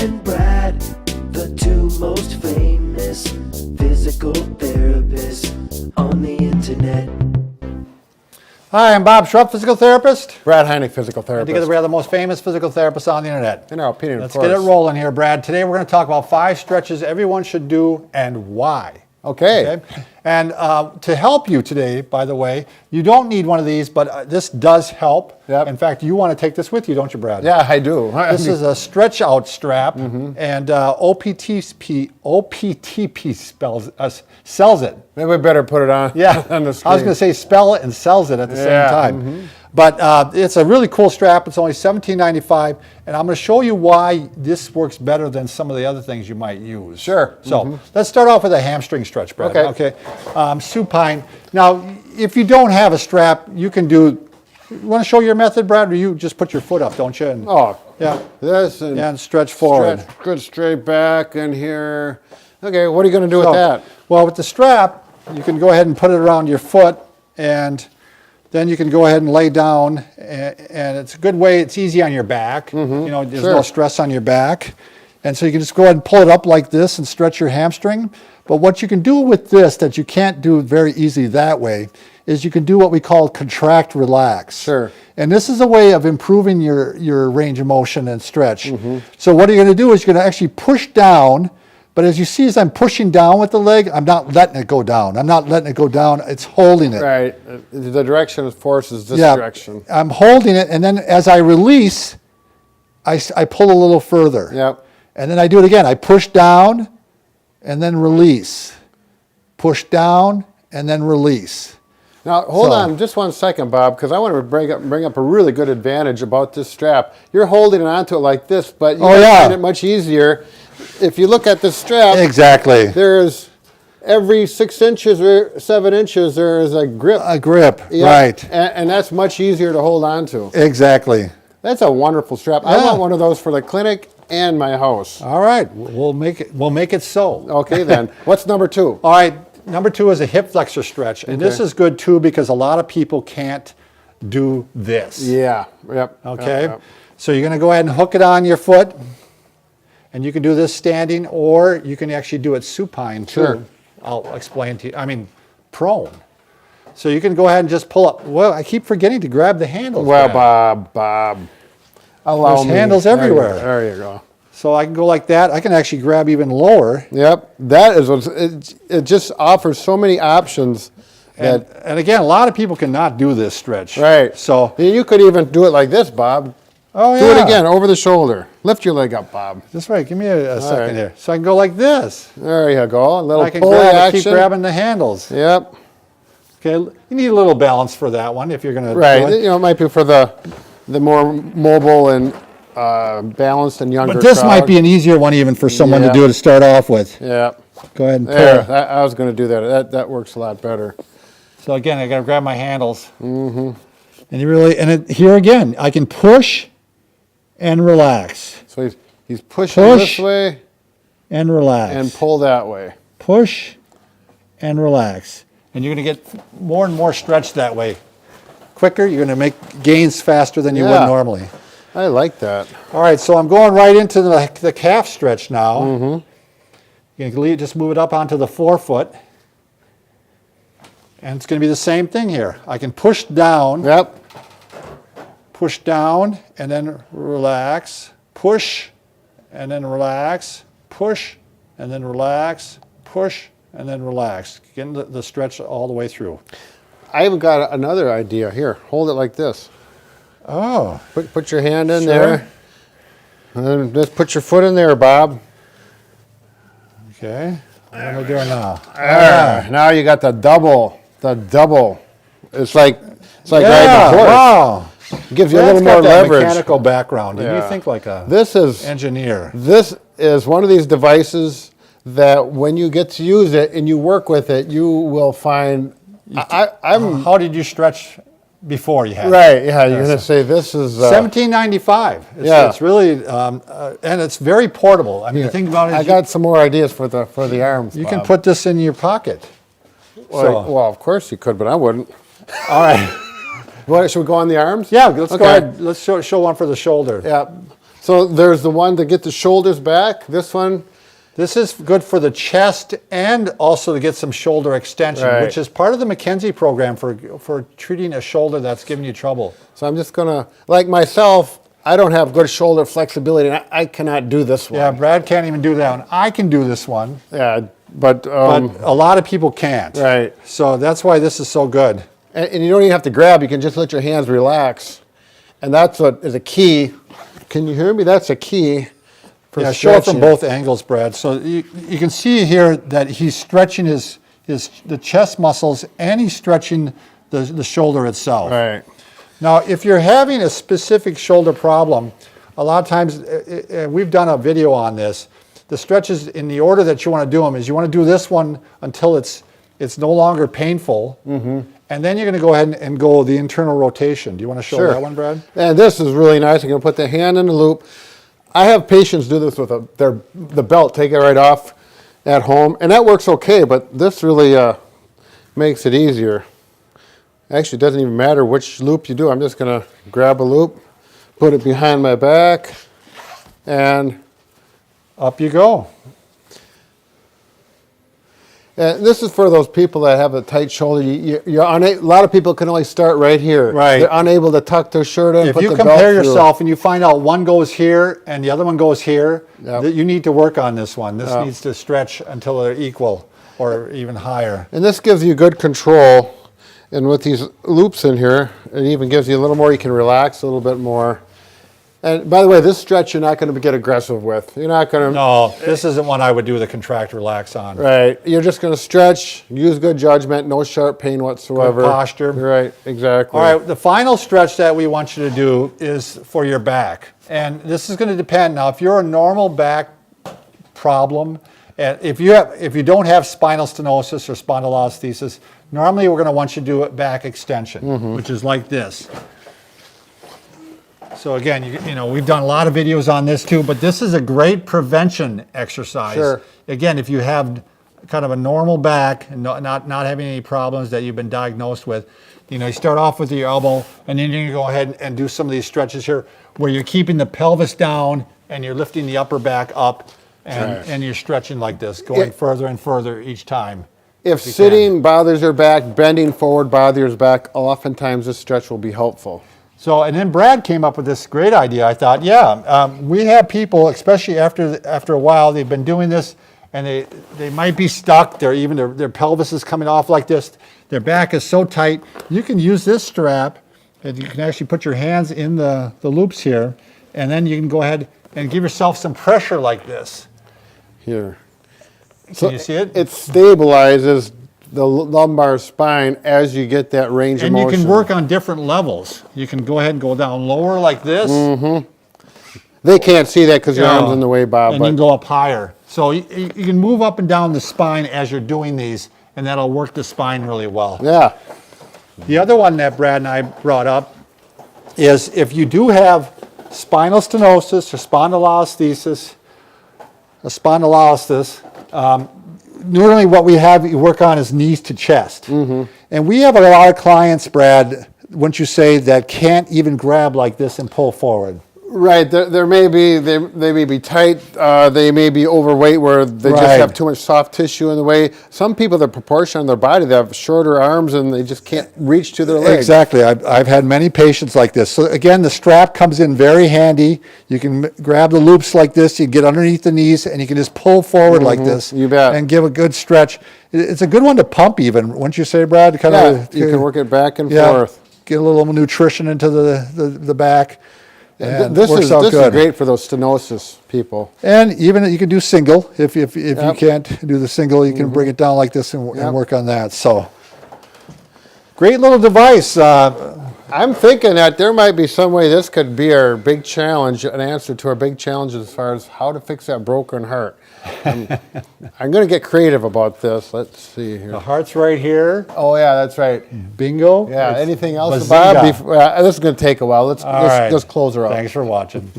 and Brad, the two most famous physical therapists on the internet. Hi, I'm Bob Schrupp, physical therapist. Brad Heineck, physical And therapist. together we are the most famous physical therapists on the internet. In our opinion, Let's of course. get it rolling here, Brad. Today we're going to talk about 5 stretches everyone should do and why. Okay. And to help you today, by the way, you don't need one of these, but this does help. Yep. In fact, you want to take this with you, don't you, Brad? Yeah, I do. This is a stretch out strap, and OPTP sells it. Maybe we better put it on, Yeah, on the I screen. was going to say spell it and sells it at the same time. But it's a really cool strap. It's only $17.95, and I'm going to show you why this works better than some of the other things you might use. Sure. So let's start off with a hamstring stretch, Brad. Okay. Supine. Now, if you don't have a strap, you can do. You want to show your method, Brad, or you just put your foot up, don't you? And, Oh, yeah. this and, And stretch forward. stretch, good straight back in here. Okay, what are you going to do with that? Well, with the strap, you can go ahead and put it around your foot, and then you can go ahead and lay down, and it's a good way. It's easy on your back. You know, there's no stress on your back. And so you can just go ahead and pull it up like this and stretch your hamstring. But what you can do with this that you can't do very easily that way is you can do what we call contract relax. Sure. And this is a way of improving your range of motion and stretch. So what you're going to do is you're going to actually push down. But as you see, as I'm pushing down with the leg, I'm not letting it go down. I'm not letting it go down. It's holding it. Right. The direction of force is this direction. I'm holding it, and then as I release, I pull a little further. Yep. And then I do it again. I push down, and then release. Push down, and then release. Now, hold on just one second, Bob, because I want to bring up a really good advantage about this strap. You're holding onto it like this, but you find it much easier. If you look at the strap, Exactly. there's every 6 inches or 7 inches, there is a grip. A grip, Yep. right. And that's much easier to hold on to. Exactly. That's a wonderful strap. I want one of those for the clinic and my house. All right, we'll make it so. Okay, then. What's number 2? All right, number 2 is a hip flexor stretch. And this is good too because a lot of people can't do this. Yeah. Yep. Okay, Yep. so you're going to go ahead and hook it on your foot. And you can do this standing, or you can actually do it supine too. Sure. I'll explain to you. I mean, prone. So you can go ahead and just pull up. Well, I keep forgetting to grab the handles. Well, Brad. Bob, allow There's me. handles everywhere. There you go. So I can go like that. I can actually grab even lower. Yep. That is it just offers so many options. And again, a lot of people cannot do this stretch. Right. So you could even do it like this, Bob. oh yeah. Do it again, over the shoulder. Lift your leg up, Bob. This way. Give me a second right. here. So I can go like this. There you go. A little I can pulley action. keep grabbing the handles. Yep. Okay. You need a little balance for that one if you're going to. Right. do it. You know, it might be for the more mobile and balanced and younger But this crowd. might be an easier one even for someone to do to start off with. Yeah. Go ahead and pull. There. I was going to do that. That works a lot better. So again, I got to grab my handles. And here again, I can push and relax. So he's pushing Push. this way And relax. and pull that way. Push and relax. And you're going to get more and more stretch that way. Quicker, you're going to make gains faster than you would normally. I like that. All right, so I'm going right into the calf stretch now. You can just move it up onto the forefoot. And it's going to be the same thing here. I can push down. Yep. Push down and then relax. Push and then relax. Push and then relax. Push and then relax. Getting the stretch all the way through. I've got another idea here. Hold it like this. Oh. Put your hand in there. And then just put your foot in there, Bob. Okay. What am I doing now? Now you got the double. The double. It's like riding a horse. Wow. Gives you a little That's got more that leverage. mechanical background. And you Yeah. think like a This is engineer. one of these devices that when you get to use it and you work with it, you will find. I'm How did you stretch before you had it? right. Yeah, you're gonna say this is $17.95. It's really and it's very portable. I mean, the thing about it is I got some more ideas for the arms. you can Bob. put this in your pocket. Well, of course you could, but I wouldn't. All right. What, should we go on the arms? Yeah, let's go Okay. ahead. Let's show one for the shoulder. Yeah. So there's the one to get the shoulders back. This one. This is good for the chest and also to get some shoulder extension, Right. which is part of the McKenzie program for treating a shoulder that's giving you trouble. So I'm just gonna, like myself, I don't have good shoulder flexibility, and I cannot do this one. Yeah, Brad can't even do that one. I can do this one, Yeah, but but a lot of people can't. right. So that's why this is so good. And you don't even have to grab. You can just let your hands relax, and that's what is a key. Can you hear me? That's a key. For Yeah, show it from stretching. both angles, Brad. So you can see here that he's stretching the chest muscles and he's stretching the shoulder itself. Right. Now, if you're having a specific shoulder problem, a lot of times, we've done a video on this, the stretches in the order that you want to do them is you want to do this one until it's no longer painful, and then you're going to go ahead and go the internal rotation. Do you want to show Sure. that one, Brad? And this is really nice. I'm going to put the hand in the loop. I have patients do this with the belt, take it right off at home, and that works okay, but this really makes it easier. Actually, it doesn't even matter which loop you do. I'm just going to grab a loop, put it behind my back, and Up you go. this is for those people that have a tight shoulder. A lot of people can only start right here. Right. They're unable to tuck their shirt in. If put you the compare belt through. yourself and you find out one goes here and the other one goes here, Yep. that you need to work on this one. This Yep. needs to stretch until they're equal or even higher. And this gives you good control. And with these loops in here, it even gives you a little more. You can relax a little bit more. And by the way, this stretch you're not going to get aggressive with. You're not going to. No, this isn't one I would do the contract relax on. Right. You're just going to stretch, use good judgment, no sharp pain whatsoever. Good posture. Right, exactly. All right, the final stretch that we want you to do is for your back. And this is going to depend. Now, if you're a normal back problem, and if you don't have spinal stenosis or spondylolisthesis, normally we're going to want you to do a back extension, which is like this. So again, you know, we've done a lot of videos on this too, but this is a great prevention exercise. Sure. Again, if you have kind of a normal back and not having any problems that you've been diagnosed with, you know, you start off with your elbow and then you can go ahead and do some of these stretches here where you're keeping the pelvis down and you're lifting the upper back up and you're stretching like this, going further and further each time. If sitting bothers your back, bending forward bothers your back, oftentimes this stretch will be helpful. So, and then Brad came up with this great idea. I thought, we have people, especially after a while, they've been doing this, and they might be stuck. Their pelvis is coming off like this. Their back is so tight. You can use this strap, and you can actually put your hands in the loops here, and then you can go ahead and give yourself some pressure like this. Here. Can you see it? It stabilizes the lumbar spine as you get that range of motion. And you can work on different levels. You can go ahead and go down lower like this. They can't see that because your arm's in the way, Bob. And you can go up higher. So you can move up and down the spine as you're doing these, and that'll work the spine really well. Yeah. The other one that Brad and I brought up is if you do have spinal stenosis or spondylolisthesis, normally what you work on is knees to chest. And we have a lot of clients, Brad, wouldn't you say, that can't even grab like this and pull forward. Right. They may be tight. They may be overweight where they just have too much soft tissue in the way. Some people, the proportion of their body, they have shorter arms and they just can't reach to their legs. Exactly. I've had many patients like this. So again, the strap comes in very handy. You can grab the loops like this. You get underneath the knees and you can just pull forward like this. You bet. And give a good stretch. It's a good one to pump even, wouldn't you say, Brad? You can work it back and forth. Get a little nutrition into the back. And this works is out good. great for those stenosis people. And even you can do single. If you can't do the single, you can bring it down like this and work on that. So, great little device. I'm thinking that there might be some way this could be our big challenge, an answer to our big challenge as far as how to fix that broken heart. I'm going to get creative about this. Let's see here. The heart's right here. Oh yeah, that's right. Bingo. Yeah. Anything else, Bazinga. Bob? This is going to take a while. Let's close her out. Thanks for watching.